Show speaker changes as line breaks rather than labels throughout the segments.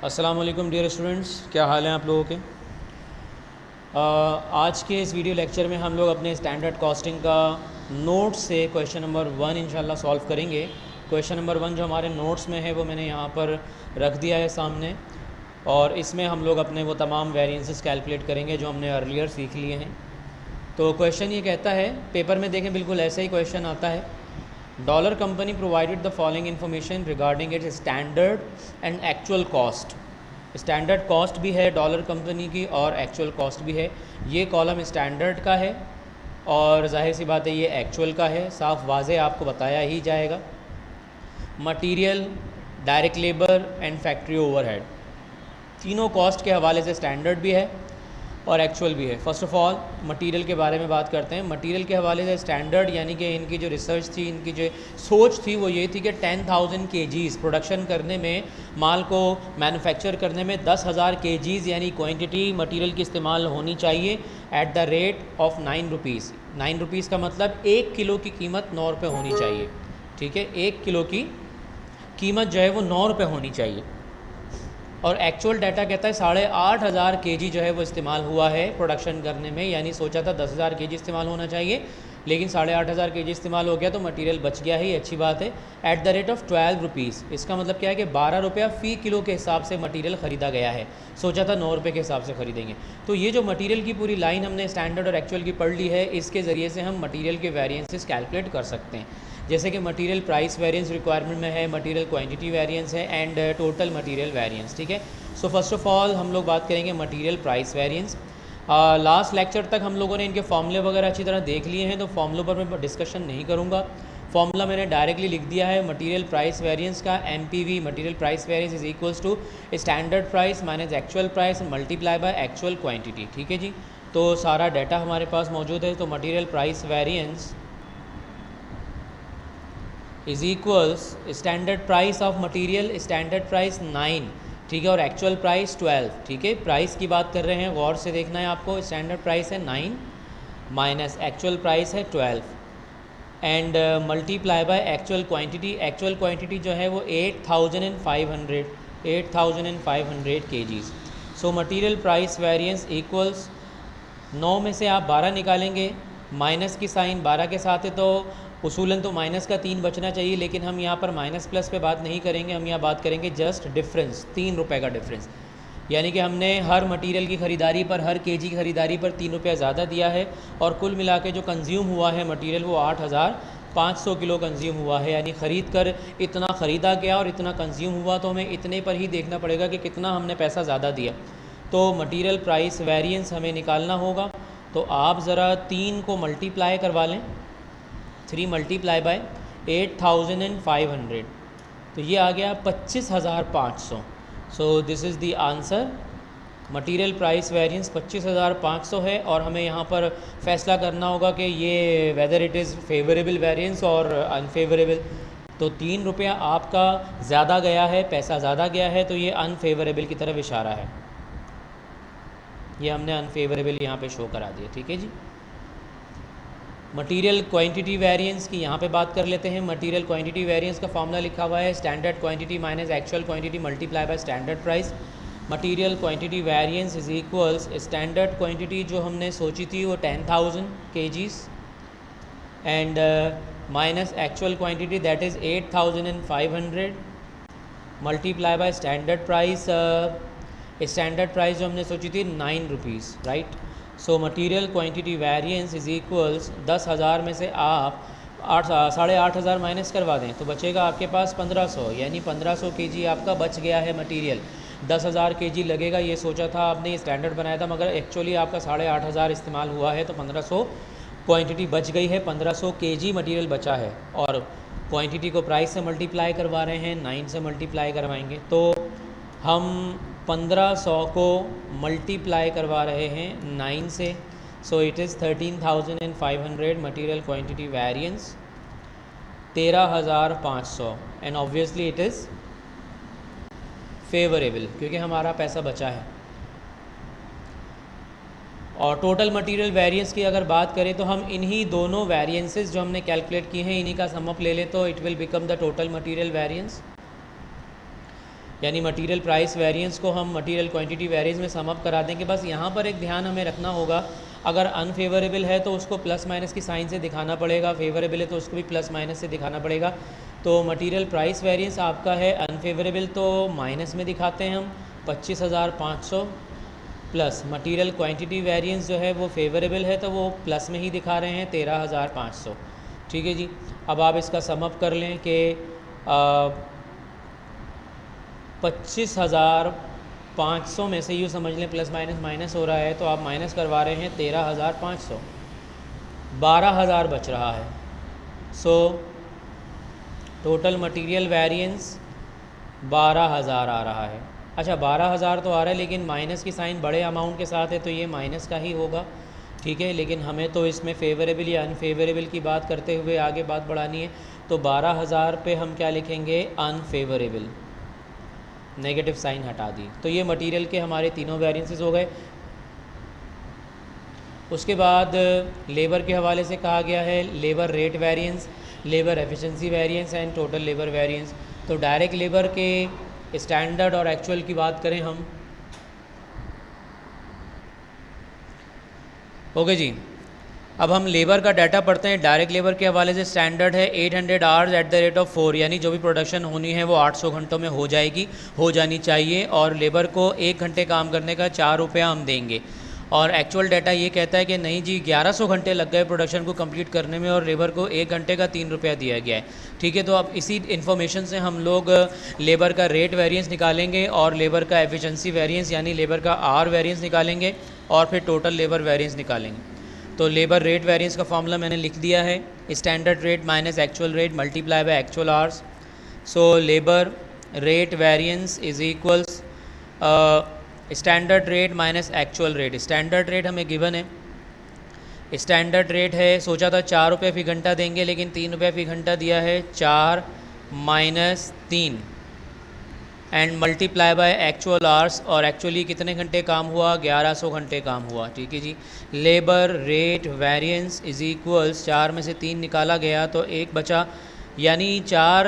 अस्सलाम वालेकुम dear students, क्या हाल हैं आप लोगों के। आज के इस वीडियो लेक्चर में हम लोग अपने स्टैंडर्ड कॉस्टिंग का नोट्स से क्वेश्चन नंबर 1 इंशाल्लाह सॉल्व करेंगे। क्वेश्चन नंबर 1 जो हमारे नोट्स में है वो मैंने यहाँ पर रख दिया है सामने, और इसमें हम लोग अपने वो तमाम वेरिएंसेस कैलकुलेट करेंगे जो हमने अर्लियर सीख लिए हैं। तो क्वेश्चन ये कहता है, पेपर में देखें बिल्कुल ऐसे ही क्वेश्चन आता है। Dollar company provided the following information regarding it's standard and actual cost. Standard cost भी है डॉलर कंपनी की और एक्चुअल कॉस्ट भी है। ये कॉलम स्टैंडर्ड का है और जाहिर सी बात है ये एक्चुअल का है, साफ वाज़े आपको बताया ही जाएगा। Material, direct labour and factory overhead, तीनों कॉस्ट के हवाले से स्टैंडर्ड भी है और एक्चुअल भी है। फ़र्स्ट ऑफ़ ऑल मटेरियल के बारे में बात करते हैं। मटेरियल के हवाले से स्टैंडर्ड यानी कि इनकी जो रिसर्च थी, इनकी जो सोच थी वो ये थी कि 10,000 kgs प्रोडक्शन करने में, माल को मैन्युफैक्चर करने में 10,000 kgs यानी क्वांटिटी मटेरियल की इस्तेमाल होनी चाहिए at the rate of 9 rupees. 9 rupees का मतलब 1 किलो की कीमत 9 रुपये होनी चाहिए। ठीक है, 1 किलो की कीमत जो है वो 9 रुपये होनी चाहिए। और एक्चुअल डाटा कहता है 8,500 kg जो है वो इस्तेमाल हुआ है प्रोडक्शन करने में, यानी सोचा था 10,000 kg इस्तेमाल होना चाहिए, लेकिन 8,500 kg इस्तेमाल हो गया तो मटेरियल बच गया ही, अच्छी बात है। At the rate of 12 rupees, इसका मतलब क्या है कि 12 रुपया फ़ी किलो के हिसाब से मटेरियल ख़रीदा गया है। सोचा था 9 रुपये के हिसाब से ख़रीदेंगे। तो ये जो मटेरियल की पूरी लाइन हमने स्टैंडर्ड और एक्चुअल की पढ़ ली है, इसके ज़रिए से हम मटेरियल के वेरिएंसेस कैलकुलेट कर सकते हैं। जैसे कि मटेरियल प्राइस वेरिएंस रिक्वायरमेंट में है, मटेरियल क्वांटिटी वेरिएंस है एंड टोटल मटेरियल वेरिएंस। ठीक है, सो फर्स्ट ऑफ़ ऑल हम लोग बात करेंगे material price variance. Last lecture तक हम लोगों ने इनके फॉर्मूले वगैरह अच्छी तरह देख लिए हैं, तो फॉर्मूलों पर मैं डिस्कशन नहीं करूँगा। फॉर्मूला मैंने डायरेक्टली लिख दिया है मटेरियल प्राइस वेरिएंस का। MPV material price variance is equals to standard price minus actual price multiply by actual quantity. ठीक है जी, तो सारा डाटा हमारे पास मौजूद है। तो material price variance is equals standard price of material, standard price 9, ठीक है, और एक्चुअल प्राइस 12। ठीक है, प्राइस की बात कर रहे हैं, गौर से देखना है आपको। स्टैंडर्ड प्राइस है 9 माइनस एक्चुअल प्राइस है 12 and multiply by actual quantity. Actual quantity जो है वो 8,500 kgs। So material price variance equals 9 में से आप 12 निकालेंगे, माइनस की साइन 12 के साथ है तो उसूलन तो माइनस का 3 बचना चाहिए, लेकिन हम यहाँ पर माइनस प्लस पे बात नहीं करेंगे, हम यहाँ बात करेंगे जस्ट डिफरेंस, 3 रुपये का डिफरेंस। यानी कि हमने हर मटेरियल की ख़रीदारी पर, हर केजी की ख़रीदारी पर 3 रुपया ज़्यादा दिया है, और कुल मिला के जो कंज्यूम हुआ है मटेरियल वो 8,500 किलो कंज्यूम हुआ है। यानी ख़रीद कर इतना ख़रीदा गया और इतना कंज्यूम हुआ, तो हमें इतने पर ही देखना पड़ेगा कि कितना हमने पैसा ज़्यादा दिया। तो मटेरियल प्राइस वेरिएंस हमें निकालना होगा। तो आप ज़रा 3 को मल्टीप्लाई करवा लें, 3 मल्टीप्लाई बाय 8,500, तो ये आ गया 25,500। सो this is the answer. Material price variance 25,500 है, और हमें यहाँ पर फैसला करना होगा कि ये whether it is favourable variance और अनफेवरेबल। तो 3 रुपया आपका ज़्यादा गया है, पैसा ज़्यादा गया है, तो ये अनफेवरेबल की तरफ इशारा है। ये हमने अनफेवरेबल यहाँ पे शो करा दिया। ठीक है जी, मटेरियल क्वांटिटी वेरिएंस की यहाँ पे बात कर लेते हैं। मटेरियल क्वांटिटी वेरिएंस का फॉर्मूला लिखा हुआ है standard quantity minus actual quantity multiply by standard price. Material quantity variance is equals standard quantity जो हमने सोची थी वो 10,000 kgs and minus actual quantity that is 8,500 multiply by standard price. Standard price जो हमने सोची थी 9 rupees, right. So material quantity variance is equals 10,000 में से आप 8,500 माइनस करवा दें तो बचेगा आपके पास 1,500, यानी 1,500 kg आपका बच गया है मटेरियल। 10,000 kg लगेगा ये सोचा था आपने, स्टैंडर्ड बनाया था, मगर एक्चुअली आपका 8,500 इस्तेमाल हुआ है, तो 1,500 क्वांटिटी बच गई है, 1,500 kg मटेरियल बचा है। और क्वांटिटी को प्राइस से मल्टीप्लाई करवा रहे हैं, 9 से मल्टीप्लाई करवाएंगे, तो हम 1,500 को मल्टीप्लाई करवा रहे हैं 9 से। So it is 13,500 material quantity variance 13,500 and obviously it is favourable क्योंकि हमारा पैसा बचा है। और टोटल मटेरियल वेरिएंस की अगर बात करें तो हम इन्हीं दोनों वेरिएंसेस जो हमने कैलकुलेट किए हैं इन्हीं का सम अप ले लें तो it will become the total material variance. यानी मटेरियल प्राइस वेरिएंस को हम मटेरियल क्वांटिटी वेरिएंस में सम अप करा देंगे। बस यहाँ पर एक ध्यान हमें रखना होगा, अगर अनफेवरेबल है तो उसको प्लस माइनस की साइन से दिखाना पड़ेगा, फेवरेबल है तो उसको भी प्लस माइनस से दिखाना पड़ेगा। तो मटेरियल प्राइस वेरिएंस आपका है अनफेवरेबल तो माइनस में दिखाते हैं हम 25,500, प्लस मटेरियल क्वांटिटी वेरिएंस जो है वो फेवरेबल है तो वो प्लस में ही दिखा रहे हैं 13,500। ठीक है जी। अब आप इसका सम अप कर लें कि 25,500 में से यूँ समझ लें प्लस माइनस माइनस हो रहा है तो आप माइनस करवा रहे हैं 13,500, 12,000 बच रहा है। सो टोटल मटेरियल वेरिएंस 12,000 आ रहा है। अच्छा 12,000 तो आ रहा है लेकिन माइनस की साइन बड़े अमाउंट के साथ है तो ये माइनस का ही होगा। ठीक है, लेकिन हमें तो इसमें फेवरेबल या अनफेवरेबल की बात करते हुए आगे बात बढ़ानी है। तो 12,000 पे हम क्या लिखेंगे, अनफेवरेबल, नेगेटिव साइन हटा दी। तो ये मटेरियल के हमारे तीनों वेरिएंसेस हो गए। उसके बाद लेबर के हवाले से कहा गया है labour rate variance, labour efficiency variance and total labour variance. तो डायरेक्ट लेबर के स्टैंडर्ड और एक्चुअल की बात करें हम, ओके जी। अब हम लेबर का डाटा पढ़ते हैं। डायरेक्ट लेबर के हवाले से स्टैंडर्ड है 800 hours at the rate of 4, यानी जो भी प्रोडक्शन होनी है वो 800 घंटों में हो जानी चाहिए, और लेबर को 1 घंटे काम करने का 4 रुपया हम देंगे। और एक्चुअल डाटा ये कहता है कि नहीं जी 1100 घंटे लग गए प्रोडक्शन को कंप्लीट करने में और लेबर को 1 घंटे का 3 रुपया दिया गया है। ठीक है, तो अब इसी इन्फॉर्मेशन से हम लोग लेबर का रेट वेरिएंस निकालेंगे और लेबर का एफिशिएंसी वेरिएंस यानी लेबर का आर वेरिएंस निकालेंगे और फिर टोटल लेबर वेरिएंस निकालेंगे। तो लेबर रेट वेरिएंस का फॉर्मूला मैंने लिख दिया है, standard rate minus actual rate multiply by actual hours. So labour rate variance is equals standard rate minus actual rate. Standard rate हमें गिवन है, स्टैंडर्ड रेट है, सोचा था 4 रुपये फ़ी घंटा देंगे लेकिन 3 रुपये फ़ी घंटा दिया है, 4 minus 3 and multiply by actual hours. और एक्चुअली कितने घंटे काम हुआ, 1100 घंटे काम हुआ। ठीक है जी। Labour rate variance is equals 4 में से 3 निकाला गया तो 1 बचा, यानी 4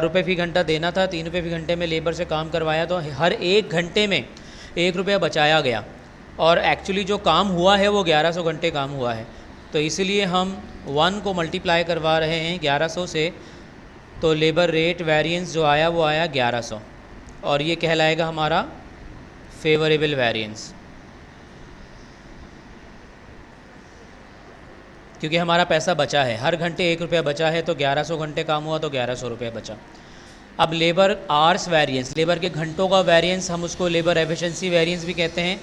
रुपये फ़ी घंटा देना था, 3 रुपये फ़ी घंटे में लेबर से काम करवाया तो हर 1 घंटे में 1 रुपया बचाया गया, और एक्चुअली जो काम हुआ है वो 1100 घंटे काम हुआ है। तो इसलिए हम 1 को मल्टीप्लाई करवा रहे हैं 1100 से, तो लेबर रेट वेरिएंस जो आया वो आया 1100, और ये कहलाएगा हमारा फेवरेबल वेरिएंस, क्योंकि हमारा पैसा बचा है, हर घंटे 1 रुपया बचा है तो 1100 घंटे काम हुआ तो 1100 रुपया बचा। अब लेबर आवर्स वेरिएंस, लेबर के घंटों का वेरिएंस, हम उसको लेबर एफिशिएंसी वेरिएंस भी कहते हैं।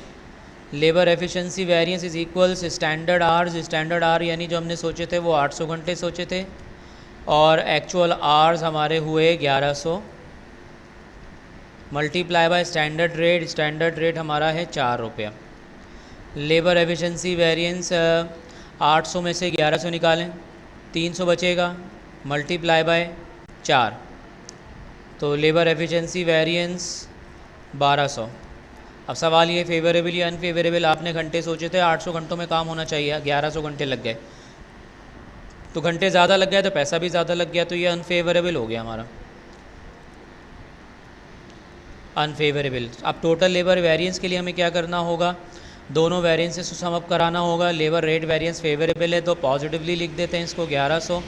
Labour efficiency variance is equals standard hours, standard our यानी जो हमने सोचे थे वो 800 घंटे सोचे थे, और एक्चुअल आवर्स हमारे हुए 1100, multiply by standard rate, standard rate हमारा है 4 रुपया। लेबर एफिशिएंसी वेरिएंस 800 में से 1100 निकालें, 300 बचेगा, मल्टीप्लाई बाय 4, तो लेबर एफिशिएंसी वेरिएंस 1200। अब सवाल ये फेवरेबल या अनफेवरेबल, आपने घंटे सोचे थे 800 घंटों में काम होना चाहिए, 1100 घंटे लग गए, तो घंटे ज़्यादा लग गए तो पैसा भी ज़्यादा लग गया, तो ये अनफेवरेबल हो गया हमारा, अनफेवरेबल। अब टोटल लेबर वेरिएंस के लिए हमें क्या करना होगा, दोनों वेरिएंसेस को सम अप कराना होगा। लेबर रेट वेरिएंस फेवरेबल है तो पॉजिटिवली लिख देते हैं इसको 1100,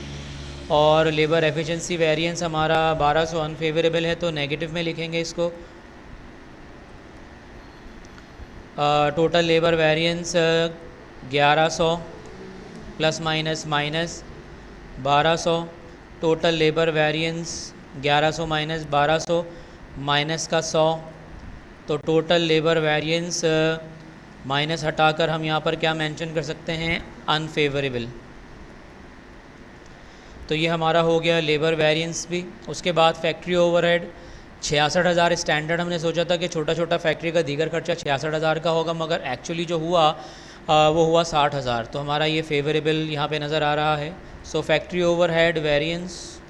और लेबर एफिशिएंसी वेरिएंस हमारा 1200 अनफेवरेबल है तो नेगेटिव में लिखेंगे इसको। Total labour variance 1100 plus minus minus 1200, total labour variance 1100 minus 1200 minus का 100, तो टोटल लेबर वेरिएंस माइनस हटाकर हम यहाँ पर क्या मेंशन कर सकते हैं, अनफेवरेबल। तो ये हमारा हो गया लेबर वेरिएंस भी। उसके बाद फैक्ट्री ओवरहेड 66,000 स्टैंडर्ड, हमने सोचा था कि छोटा छोटा फैक्ट्री का दीगर खर्चा 66,000 का होगा, मगर एक्चुअली जो हुआ वो हुआ 60,000, तो हमारा ये फेवरेबल यहाँ पे नज़र आ रहा है। So factory overhead variance,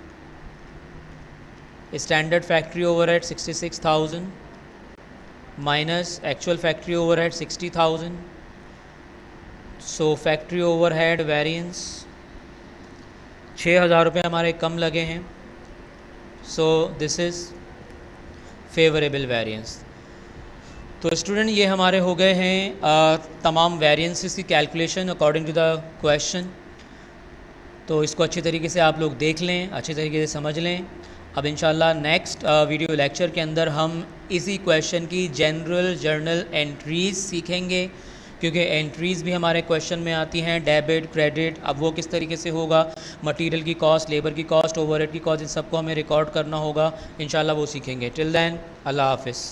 standard factory overhead 66,000 minus actual factory overhead 60,000, so factory overhead variance 6,000 रुपये हमारे कम लगे हैं। So this is favourable variance. तो स्टूडेंट ये हमारे हो गए हैं तमाम वेरिएंसेस की calculation according to the question. तो इसको अच्छी तरीके से आप लोग देख लें, अच्छी तरीके से समझ लें। अब इंशाल्लाह नेक्स्ट वीडियो लेक्चर के अंदर हम इसी क्वेश्चन की जनरल जर्नल एंट्रीज़ सीखेंगे, क्योंकि एंट्रीज़ भी हमारे क्वेश्चन में आती हैं, डेबिट क्रेडिट। अब वो किस तरीके से होगा, मटेरियल की कॉस्ट, लेबर की कॉस्ट, ओवरहेड की कॉस्ट, इन सबको हमें रिकॉर्ड करना होगा। इंशाल्लाह वो सीखेंगे। टिल देन अल्लाह हाफ़िज़।